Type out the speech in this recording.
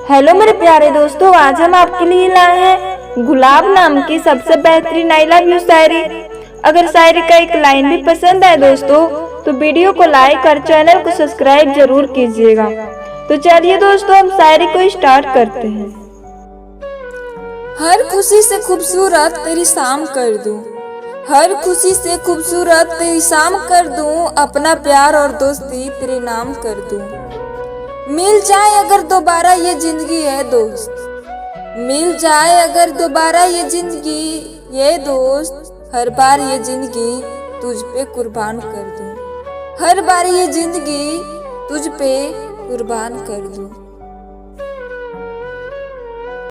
Hello मेरे प्यारे दोस्तों, आज हम आपके लिए लाए हैं गुलाब नाम की सबसे बेहतरीन आई लव यू शायरी। अगर शायरी का एक लाइन भी पसंद आए दोस्तों तो वीडियो को लाइक और चैनल को सब्सक्राइब जरूर कीजिएगा। तो चलिए दोस्तों, हम शायरी को स्टार्ट करते हैं। हर खुशी से खूबसूरत तेरी शाम कर दूं, हर खुशी से खूबसूरत तेरी शाम कर दूं, अपना प्यार और दोस्ती तेरे नाम कर दूं। मिल जाए अगर दोबारा ये जिंदगी है दोस्त, मिल जाए अगर दोबारा ये जिंदगी ये दोस्त, हर बार ये जिंदगी तुझ पे कुर्बान कर दूं, हर बार ये जिंदगी तुझ पे कुर्बान कर दूं।